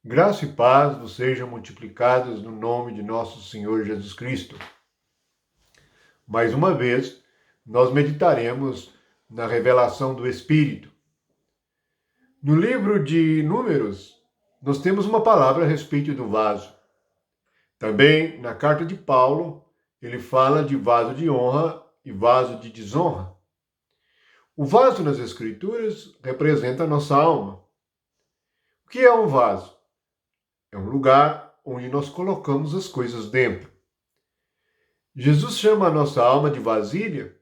Graça e paz vos sejam multiplicadas no nome de nosso Senhor Jesus Cristo. Mais uma vez, nós meditaremos na revelação do Espírito. No livro de Números, nós temos uma palavra a respeito do vaso. Também, na carta de Paulo, ele fala de vaso de honra e vaso de desonra. O vaso nas Escrituras representa a nossa alma. O que é um vaso? É um lugar onde nós colocamos as coisas dentro. Jesus chama a nossa alma de vasilha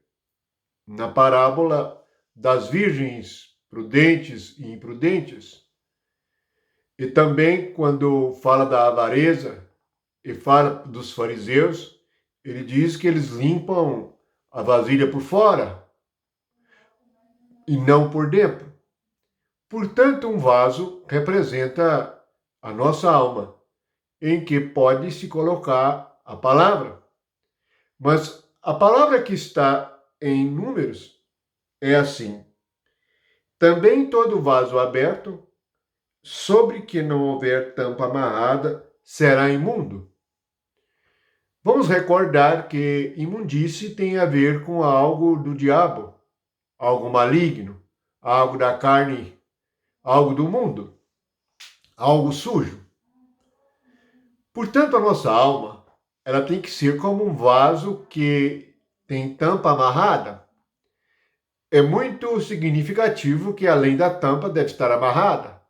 na parábola das virgens prudentes e imprudentes. E também quando fala da avareza e fala dos fariseus, ele diz que eles limpam a vasilha por fora e não por dentro. Portanto, um vaso representa a nossa alma, em que pode se colocar a palavra. Mas a palavra que está em Números é assim: também todo vaso aberto, sobre que não houver tampa amarrada, será imundo. Vamos recordar que imundície tem a ver com algo do diabo, algo maligno, algo da carne, algo do mundo, algo sujo. Portanto, a nossa alma, ela tem que ser como um vaso que tem tampa amarrada. É muito significativo que além da tampa deve estar amarrada.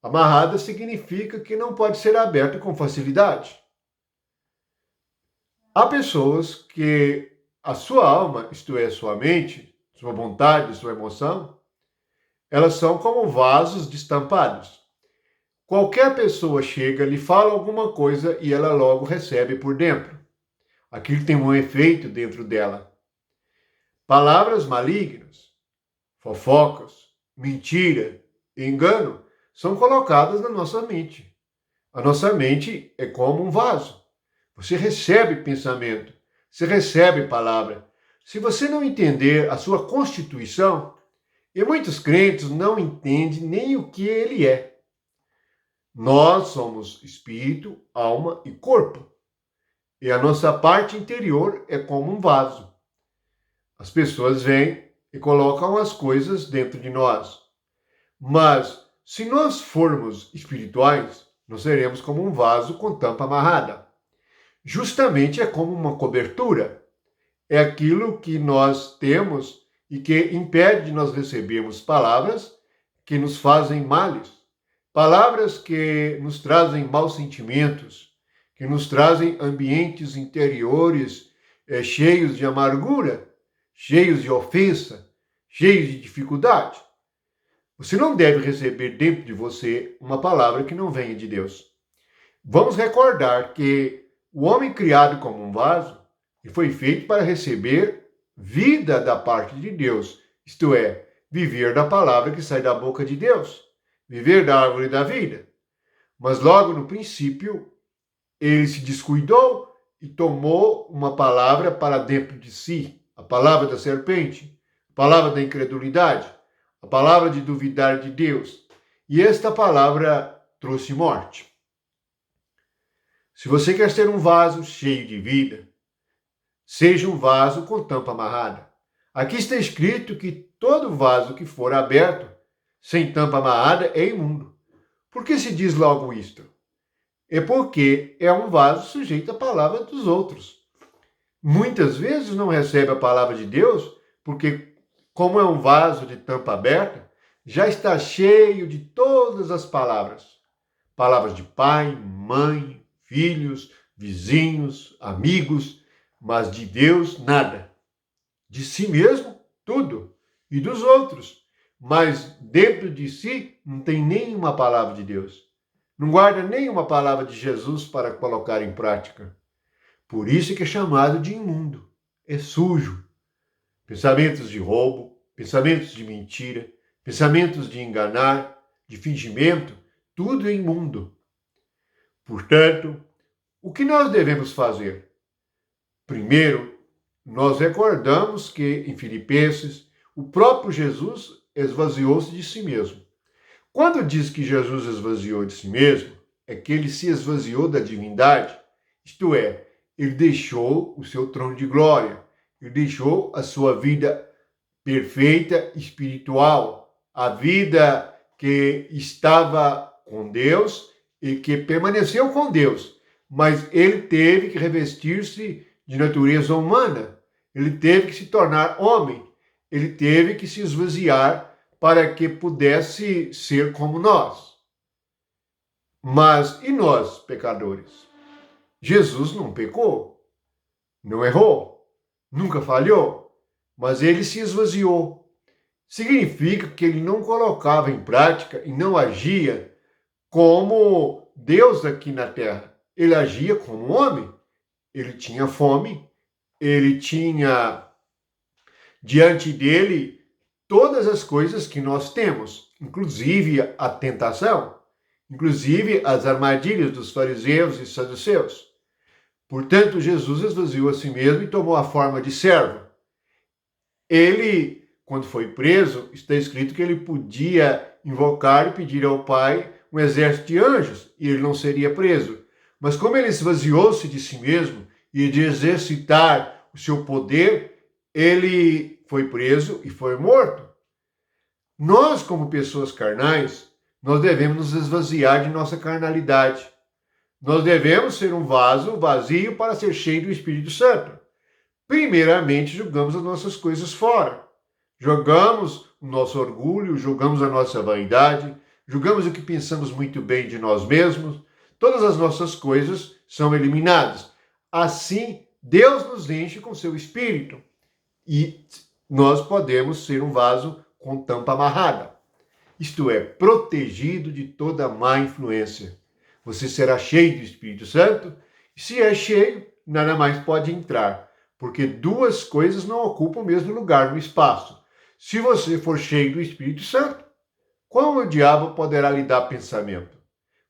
Amarrada significa que não pode ser aberta com facilidade. Há pessoas que a sua alma, isto é, sua mente, sua vontade, sua emoção, elas são como vasos destampados. Qualquer pessoa chega, lhe fala alguma coisa e ela logo recebe por dentro. Aquilo tem um efeito dentro dela. Palavras malignas, fofocas, mentira, engano, são colocadas na nossa mente. A nossa mente é como um vaso. Você recebe pensamento, você recebe palavra. Se você não entender a sua constituição, e muitos crentes não entendem nem o que ele é. Nós somos espírito, alma e corpo. E a nossa parte interior é como um vaso. As pessoas vêm e colocam as coisas dentro de nós. Mas, se nós formos espirituais, nós seremos como um vaso com tampa amarrada. Justamente é como uma cobertura. É aquilo que nós temos e que impede de nós recebermos palavras que nos fazem males. Palavras que nos trazem maus sentimentos, que nos trazem ambientes interiores cheios de amargura, cheios de ofensa, cheios de dificuldade. Você não deve receber dentro de você uma palavra que não venha de Deus. Vamos recordar que o homem criado como um vaso foi feito para receber vida da parte de Deus, isto é, viver da palavra que sai da boca de Deus, viver da árvore da vida. Mas logo no princípio, ele se descuidou e tomou uma palavra para dentro de si, a palavra da serpente, a palavra da incredulidade, a palavra de duvidar de Deus. E esta palavra trouxe morte. Se você quer ser um vaso cheio de vida, seja um vaso com tampa amarrada. Aqui está escrito que todo vaso que for aberto, sem tampa amarrada, é imundo. Por que se diz logo isto? É porque é um vaso sujeito à palavra dos outros. Muitas vezes não recebe a palavra de Deus, porque, como é um vaso de tampa aberta, já está cheio de todas as palavras. Palavras de pai, mãe, filhos, vizinhos, amigos, mas de Deus nada. De si mesmo, tudo. E dos outros. Mas dentro de si não tem nenhuma palavra de Deus. Não guarda nenhuma palavra de Jesus para colocar em prática. Por isso que é chamado de imundo. É sujo. Pensamentos de roubo, pensamentos de mentira, pensamentos de enganar, de fingimento, tudo é imundo. Portanto, o que nós devemos fazer? Primeiro, nós recordamos que em Filipenses, o próprio Jesus esvaziou-se de si mesmo. Quando diz que Jesus esvaziou de si mesmo, é que ele se esvaziou da divindade, isto é, ele deixou o seu trono de glória, ele deixou a sua vida perfeita espiritual, a vida que estava com Deus e que permaneceu com Deus, mas ele teve que revestir-se de natureza humana, ele teve que se tornar homem, ele teve que se esvaziar para que pudesse ser como nós. Mas e nós, pecadores? Jesus não pecou, não errou, nunca falhou, mas ele se esvaziou. Significa que ele não colocava em prática e não agia como Deus aqui na terra. Ele agia como homem. Ele tinha fome, ele tinha diante dele todas as coisas que nós temos, inclusive a tentação, inclusive as armadilhas dos fariseus e saduceus. Portanto, Jesus esvaziou a si mesmo e tomou a forma de servo. Ele, quando foi preso, está escrito que ele podia invocar e pedir ao Pai um exército de anjos e ele não seria preso. Mas como ele esvaziou-se de si mesmo e de exercitar o seu poder, ele foi preso e foi morto. Nós, como pessoas carnais, nós devemos nos esvaziar de nossa carnalidade. Nós devemos ser um vaso vazio para ser cheio do Espírito Santo. Primeiramente, jogamos as nossas coisas fora. Jogamos o nosso orgulho, jogamos a nossa vaidade, jogamos o que pensamos muito bem de nós mesmos. Todas as nossas coisas são eliminadas. Assim, Deus nos enche com seu Espírito. E nós podemos ser um vaso com tampa amarrada. Isto é, protegido de toda má influência. Você será cheio do Espírito Santo, e se é cheio, nada mais pode entrar, porque duas coisas não ocupam o mesmo lugar no espaço. Se você for cheio do Espírito Santo, como o diabo poderá lhe dar pensamento?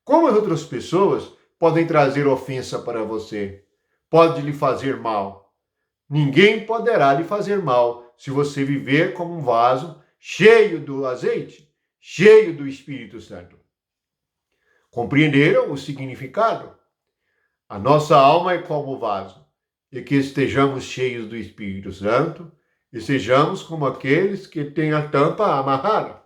Como as outras pessoas podem trazer ofensa para você? Pode lhe fazer mal? Ninguém poderá lhe fazer mal se você viver como um vaso cheio do azeite, cheio do Espírito Santo. Compreenderam o significado? A nossa alma é como vaso, e que estejamos cheios do Espírito Santo, e sejamos como aqueles que têm a tampa amarrada.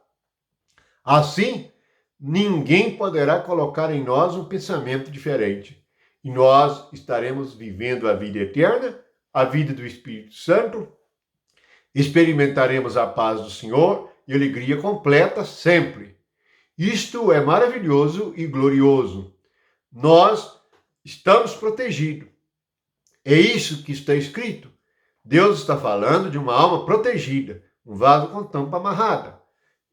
Assim, ninguém poderá colocar em nós um pensamento diferente, e nós estaremos vivendo a vida eterna, a vida do Espírito Santo, experimentaremos a paz do Senhor e alegria completa sempre. Isto é maravilhoso e glorioso. Nós estamos protegidos. É isso que está escrito. Deus está falando de uma alma protegida, um vaso com tampa amarrada.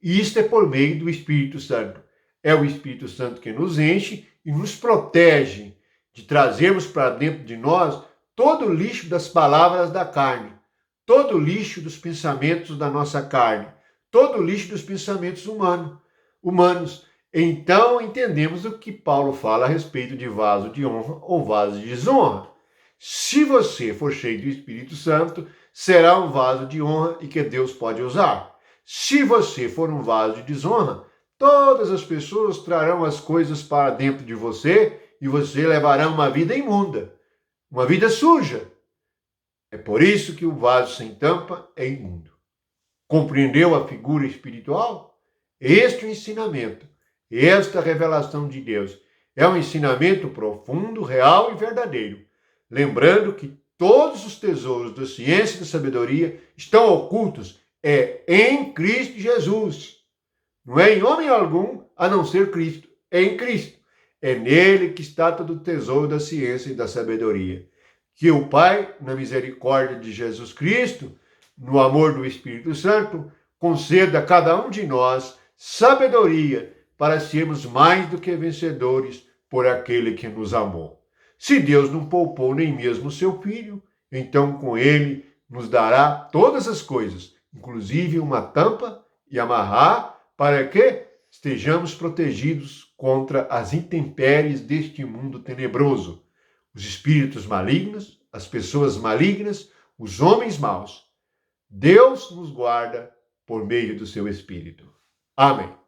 E isto é por meio do Espírito Santo. É o Espírito Santo que nos enche e nos protege de trazermos para dentro de nós todo o lixo das palavras da carne, todo o lixo dos pensamentos da nossa carne, todo o lixo dos pensamentos humanos. Então entendemos o que Paulo fala a respeito de vaso de honra ou vaso de desonra. Se você for cheio do Espírito Santo, será um vaso de honra e que Deus pode usar. Se você for um vaso de desonra, todas as pessoas trarão as coisas para dentro de você e você levará uma vida imunda, uma vida suja. É por isso que o vaso sem tampa é imundo. Compreendeu a figura espiritual? Este é o ensinamento, esta revelação de Deus. É um ensinamento profundo, real e verdadeiro. Lembrando que todos os tesouros da ciência e da sabedoria estão ocultos em Cristo Jesus. Não é em homem algum, a não ser Cristo. É em Cristo. É nele que está todo o tesouro da ciência e da sabedoria. Que o Pai, na misericórdia de Jesus Cristo, no amor do Espírito Santo, conceda a cada um de nós sabedoria para sermos mais do que vencedores por aquele que nos amou. Se Deus não poupou nem mesmo o seu Filho, então com ele nos dará todas as coisas, inclusive uma tampa e amarrar, para que estejamos protegidos contra as intempéries deste mundo tenebroso, os espíritos malignos, as pessoas malignas, os homens maus. Deus nos guarda por meio do seu Espírito. Amém.